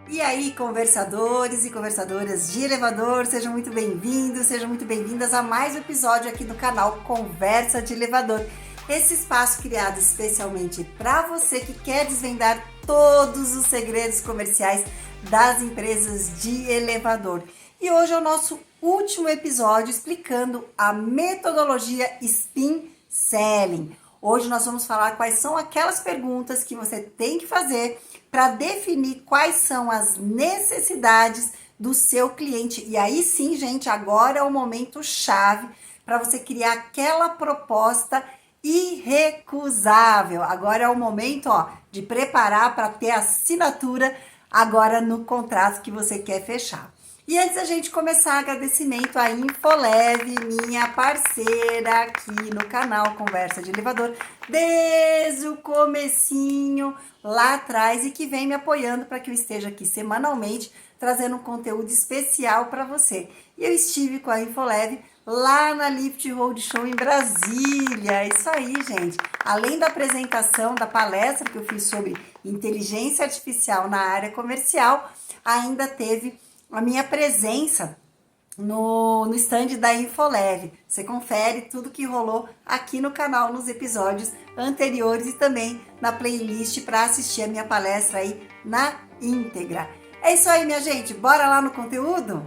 E aí, conversadores e conversadoras de elevador, sejam muito bem-vindos, sejam muito bem-vindas a mais um episódio aqui do canal Conversa de Elevador. Esse espaço criado especialmente para você que quer desvendar todos os segredos comerciais das empresas de elevador. E hoje é o nosso último episódio explicando a metodologia Spin Selling. Hoje nós vamos falar quais são aquelas perguntas que você tem que fazer para definir quais são as necessidades do seu cliente. E aí sim, gente, agora é o momento chave para você criar aquela proposta irrecusável. Agora é o momento, de preparar para ter assinatura agora no contrato que você quer fechar. E antes da gente começar, agradecimento à Infoleve, minha parceira aqui no canal Conversa de Elevador, desde o comecinho lá atrás e que vem me apoiando para que eu esteja aqui semanalmente trazendo um conteúdo especial para você. E eu estive com a Infoleve lá na Lift Road Show em Brasília. Isso aí, gente. Além da apresentação da palestra que eu fiz sobre inteligência artificial na área comercial, ainda teve a minha presença no stand da Infoleve. Você confere tudo que rolou aqui no canal nos episódios anteriores e também na playlist para assistir a minha palestra aí na íntegra. É isso aí, minha gente. Bora lá no conteúdo?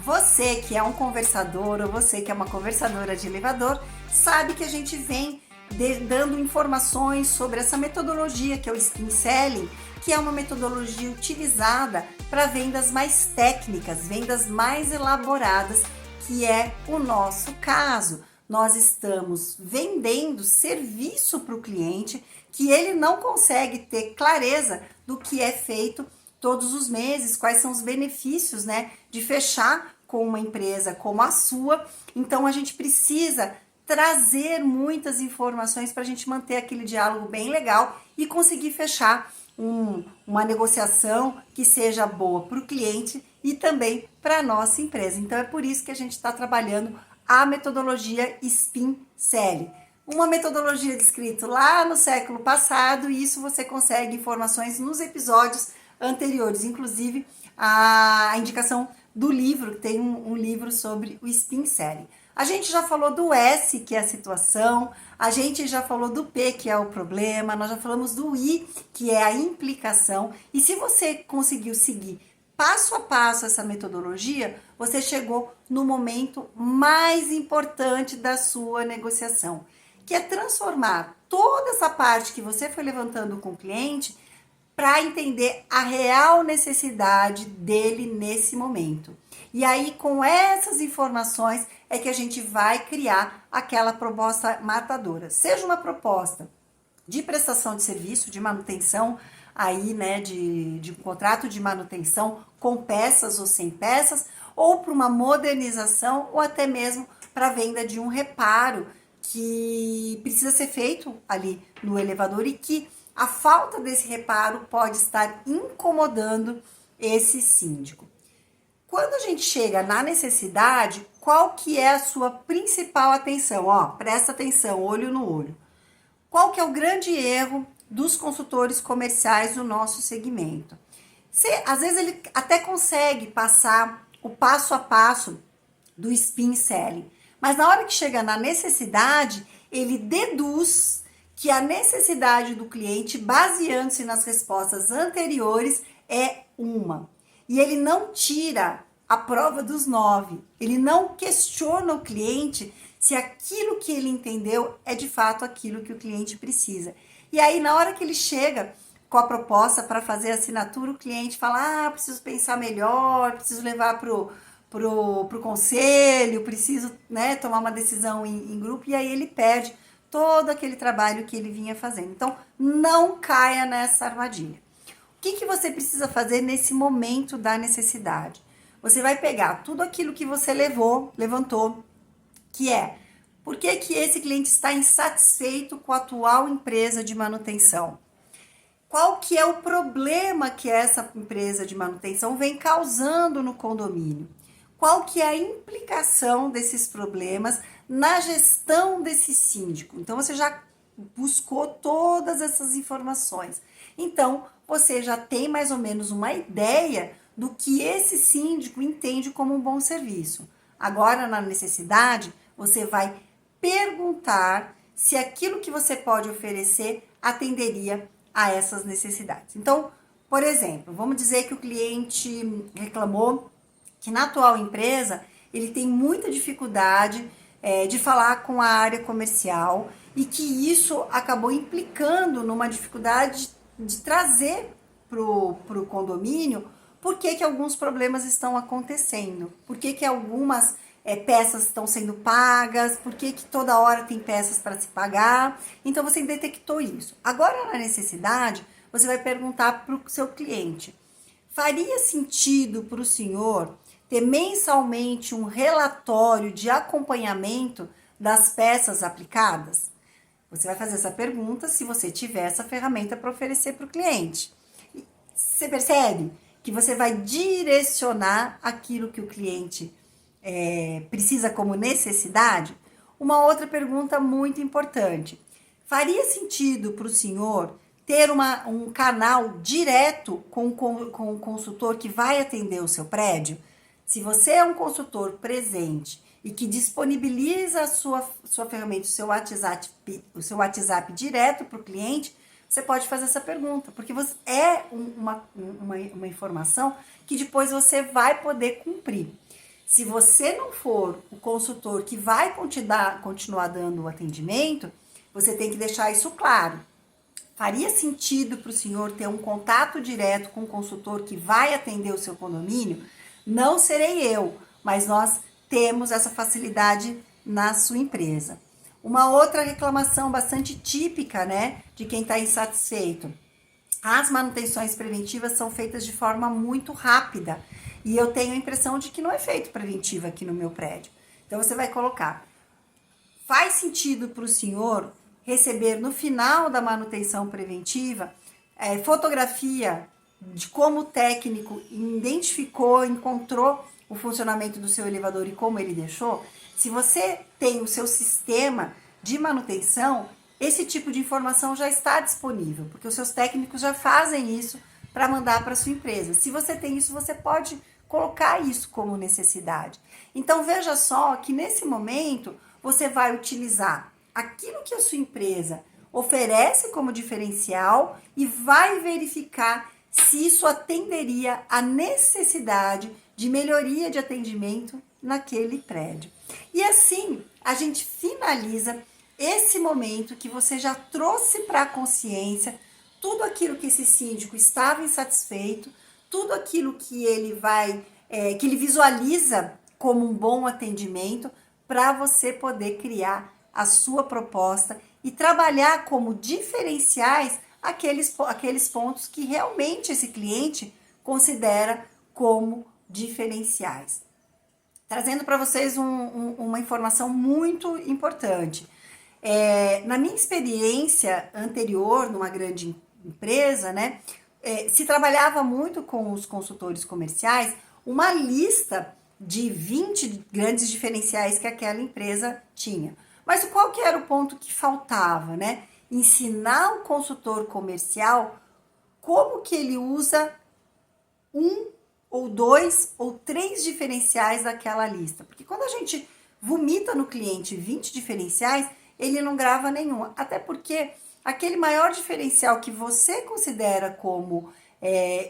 Você que é um conversador ou você que é uma conversadora de elevador, sabe que a gente vem dando informações sobre essa metodologia que é o Spin Selling, que é uma metodologia utilizada para vendas mais técnicas, vendas mais elaboradas, que é o nosso caso. Nós estamos vendendo serviço para o cliente que ele não consegue ter clareza do que é feito todos os meses, quais são os benefícios, de fechar com uma empresa como a sua. Então a gente precisa trazer muitas informações para a gente manter aquele diálogo bem legal e conseguir fechar uma negociação que seja boa para o cliente e também para a nossa empresa. Então é por isso que a gente está trabalhando a metodologia Spin Selling. Uma metodologia descrita lá no século passado, e isso você consegue informações nos episódios anteriores, inclusive a indicação do livro, tem um livro sobre o Spin Selling. A gente já falou do S, que é a situação, a gente já falou do P, que é o problema, nós já falamos do I, que é a implicação, e se você conseguiu seguir passo a passo essa metodologia, você chegou no momento mais importante da sua negociação, que é transformar toda essa parte que você foi levantando com o cliente para entender a real necessidade dele nesse momento. E aí, com essas informações, é que a gente vai criar aquela proposta matadora. Seja uma proposta de prestação de serviço, de manutenção, aí, de um contrato de manutenção com peças ou sem peças, ou para uma modernização, ou até mesmo para a venda de um reparo que precisa ser feito ali no elevador e que a falta desse reparo pode estar incomodando esse síndico. Quando a gente chega na necessidade, qual que é a sua principal atenção? Presta atenção, olho no olho. Qual que é o grande erro dos consultores comerciais do nosso segmento? Às vezes ele até consegue passar o passo a passo do Spin Selling, mas na hora que chega na necessidade, ele deduz que a necessidade do cliente, baseando-se nas respostas anteriores, é uma. E ele não tira a prova dos 9. Ele não questiona o cliente se aquilo que ele entendeu é de fato aquilo que o cliente precisa. E aí, na hora que ele chega com a proposta para fazer a assinatura, o cliente fala, preciso pensar melhor, preciso levar pro conselho, preciso tomar uma decisão em grupo, e aí ele perde todo aquele trabalho que ele vinha fazendo. Então, não caia nessa armadilha. O que você precisa fazer nesse momento da necessidade? Você vai pegar tudo aquilo que você levantou, que é, por que esse cliente está insatisfeito com a atual empresa de manutenção? Qual que é o problema que essa empresa de manutenção vem causando no condomínio? qual que é a implicação desses problemas na gestão desse síndico. Então, você já buscou todas essas informações. Então, você já tem mais ou menos uma ideia do que esse síndico entende como um bom serviço. Agora, na necessidade, você vai perguntar se aquilo que você pode oferecer atenderia a essas necessidades. Então, por exemplo, vamos dizer que o cliente reclamou que na atual empresa ele tem muita dificuldade de falar com a área comercial e que isso acabou implicando numa dificuldade de trazer para o condomínio por que alguns problemas estão acontecendo, por que algumas peças estão sendo pagas, por que toda hora tem peças para se pagar. Então você detectou isso. Agora, na necessidade, você vai perguntar para o seu cliente: faria sentido para o senhor ter mensalmente um relatório de acompanhamento das peças aplicadas? Você vai fazer essa pergunta se você tiver essa ferramenta para oferecer para o cliente. Você percebe que você vai direcionar aquilo que o cliente precisa como necessidade? Uma outra pergunta muito importante: faria sentido para o senhor ter um canal direto com o consultor que vai atender o seu prédio? Se você é um consultor presente e que disponibiliza a sua ferramenta, o seu WhatsApp direto para o cliente, você pode fazer essa pergunta, porque é uma informação que depois você vai poder cumprir. Se você não for o consultor que vai continuar dando o atendimento, você tem que deixar isso claro. Faria sentido para o senhor ter um contato direto com o consultor que vai atender o seu condomínio? Não serei eu, mas nós temos essa facilidade na sua empresa. Uma outra reclamação bastante típica, né, de quem está insatisfeito: as manutenções preventivas são feitas de forma muito rápida e eu tenho a impressão de que não é feito preventivo aqui no meu prédio. Então você vai colocar: faz sentido para o senhor receber no final da manutenção preventiva fotografia de como o técnico identificou, encontrou o funcionamento do seu elevador e como ele deixou? Se você tem o seu sistema de manutenção, esse tipo de informação já está disponível, porque os seus técnicos já fazem isso para mandar para a sua empresa. Se você tem isso, você pode colocar isso como necessidade. Então, veja só que nesse momento você vai utilizar aquilo que a sua empresa oferece como diferencial e vai verificar se isso atenderia à necessidade de melhoria de atendimento naquele prédio. E assim, a gente finaliza esse momento que você já trouxe para a consciência tudo aquilo que esse síndico estava insatisfeito, tudo aquilo que ele que ele visualiza como um bom atendimento, para você poder criar a sua proposta e trabalhar como diferenciais aqueles pontos que realmente esse cliente considera como diferenciais. Trazendo para vocês uma informação muito importante. Na minha experiência anterior, numa grande empresa, né, se trabalhava muito com os consultores comerciais uma lista de 20 grandes diferenciais que aquela empresa tinha. Mas qual que era o ponto que faltava, né? Ensinar o consultor comercial como que ele usa um ou dois ou três diferenciais daquela lista. Porque quando a gente vomita no cliente 20 diferenciais, ele não grava nenhum. Até porque aquele maior diferencial que você considera como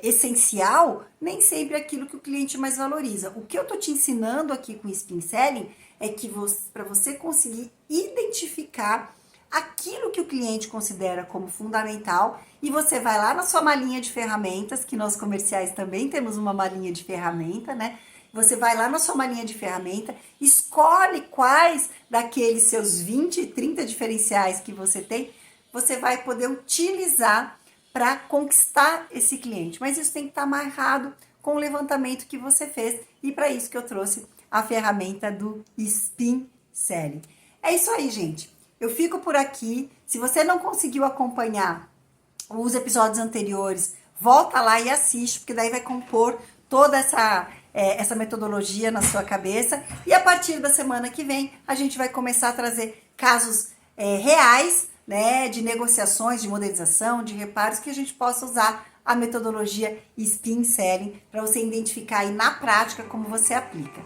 essencial, nem sempre é aquilo que o cliente mais valoriza. O que eu tô te ensinando aqui com o Spin Selling é que para você conseguir identificar aquilo que o cliente considera como fundamental, e você vai lá na sua malinha de ferramentas, que nós comerciais também temos uma malinha de ferramenta, né? Você vai lá na sua malinha de ferramenta, escolhe quais daqueles seus 20, 30 diferenciais que você tem, você vai poder utilizar para conquistar esse cliente. Mas isso tem que estar amarrado com o levantamento que você fez, e para isso que eu trouxe a ferramenta do Spin Selling. É isso aí, gente. Eu fico por aqui. Se você não conseguiu acompanhar os episódios anteriores, volta lá e assiste, porque daí vai compor toda essa metodologia na sua cabeça. E a partir da semana que vem, a gente vai começar a trazer casos reais, né, de negociações, de modelização, de reparos, que a gente possa usar a metodologia Spin Selling para você identificar aí na prática como você aplica.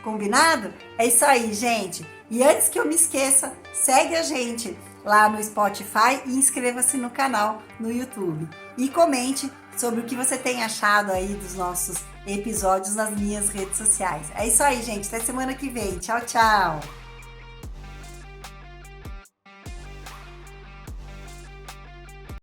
Combinado? É isso aí, gente. E antes que eu me esqueça, segue a gente lá no Spotify e inscreva-se no canal no YouTube. E comente sobre o que você tem achado aí dos nossos episódios nas minhas redes sociais. É isso aí, gente. Até semana que vem. Tchau, tchau!